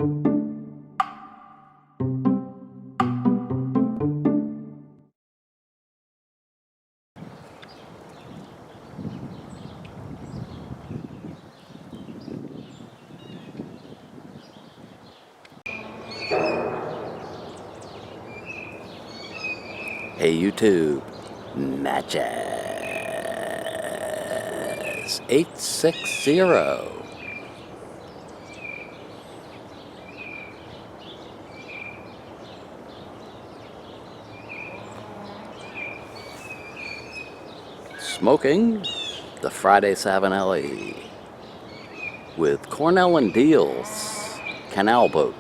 Hey YouTube, matches 860. Smoking the Friday Savinelli with Cornell and Deal's Canal boat.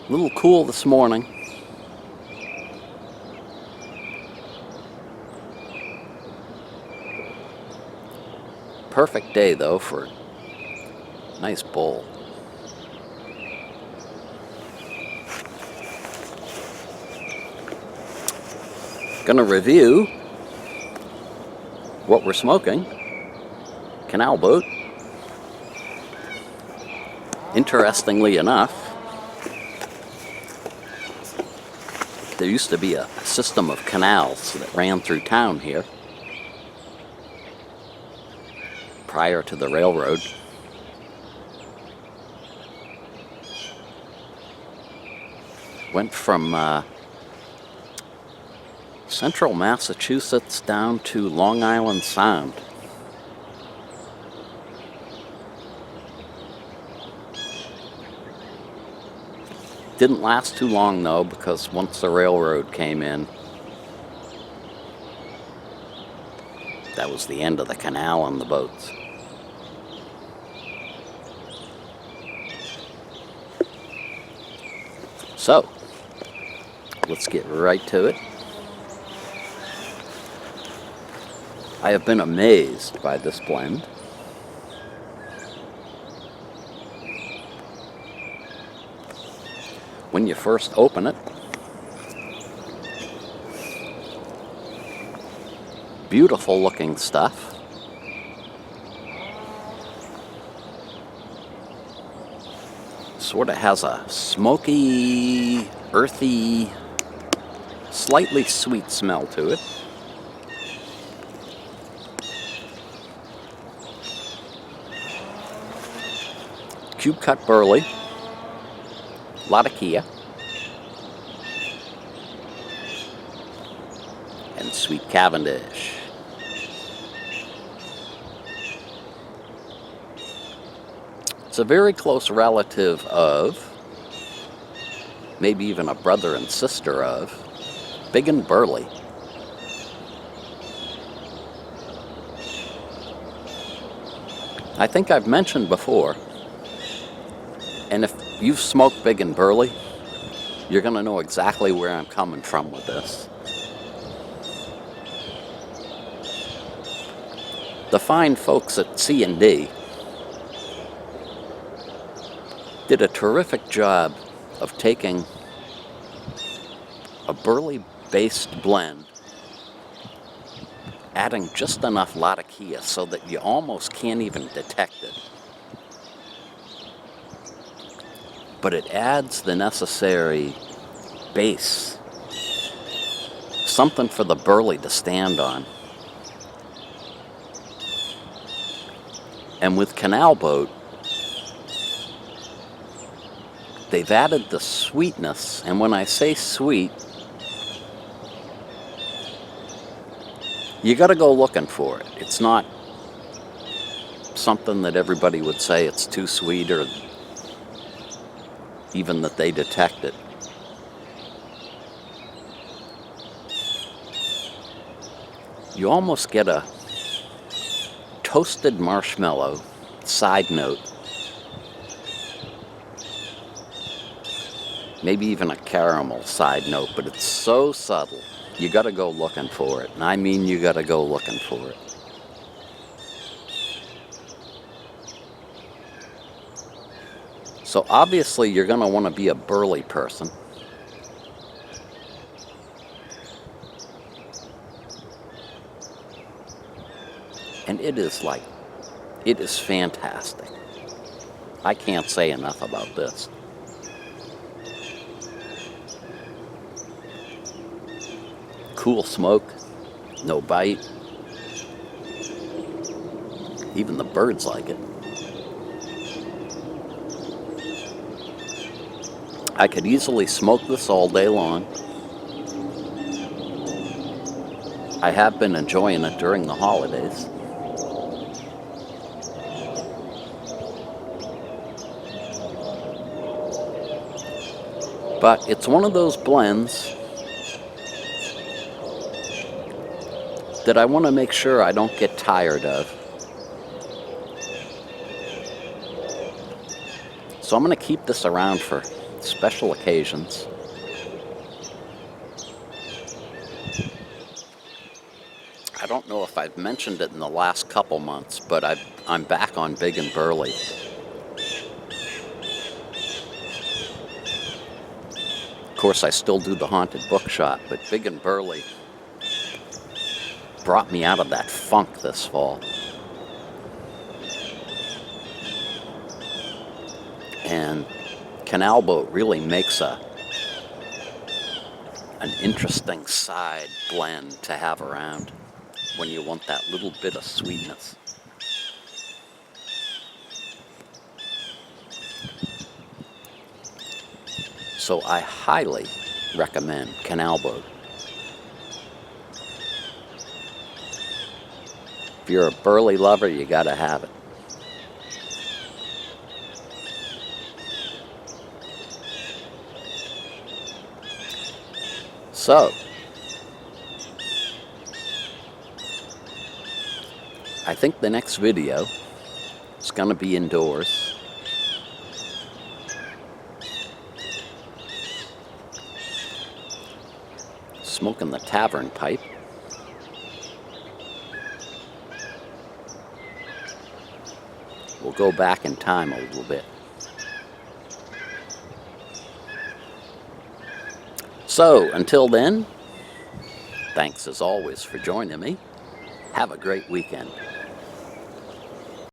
A little cool this morning. Perfect day though for a nice bowl. Gonna review what we're smoking. Canal boat. Interestingly enough, there used to be a system of canals that ran through town here prior to the railroad. Went from central Massachusetts down to Long Island Sound. Didn't last too long though, because once the railroad came in, that was the end of the canal on the boats. So, let's get right to it. I have been amazed by this blend. When you first open it, beautiful looking stuff. Sort of has a smoky, earthy, slightly sweet smell to it. Cube cut burley. A lot of Kia and sweet Cavendish. It's a very close relative of, maybe even a brother and sister of, Big and Burley. I think I've mentioned before, and if you've smoked Big and Burley, you're going to know exactly where I'm coming from with this. The fine folks at C&D did a terrific job of taking a burley-based blend, adding just enough Latakia so that you almost can't even detect it. But it adds the necessary base, something for the burley to stand on. And with Canal Boat, they've added the sweetness, and when I say sweet, you gotta go looking for it. It's not something that everybody would say it's too sweet, or even that they detect it. You almost get a toasted marshmallow side note, maybe even a caramel side note, but it's so subtle. You gotta go looking for it, and I mean you gotta go looking for it. So obviously you're going to want to be a burley person. And it is fantastic. I can't say enough about this. Cool smoke, no bite. Even the birds like it. I could easily smoke this all day long. I have been enjoying it during the holidays. But it's one of those blends that I want to make sure I don't get tired of. So I'm going to keep this around for special occasions. I don't know if I've mentioned it in the last couple months, but I'm back on Big and Burley. Of course, I still do the haunted bookshop, but Big and Burley brought me out of that funk this fall. And Canal Boat really makes an interesting side blend to have around when you want that little bit of sweetness. So I highly recommend Canal Boat. If you're a burley lover, you gotta have it. So, I think the next video is gonna be indoors. Smoking the tavern pipe. We'll go back in time a little bit. So, until then, thanks as always for joining me. Have a great weekend.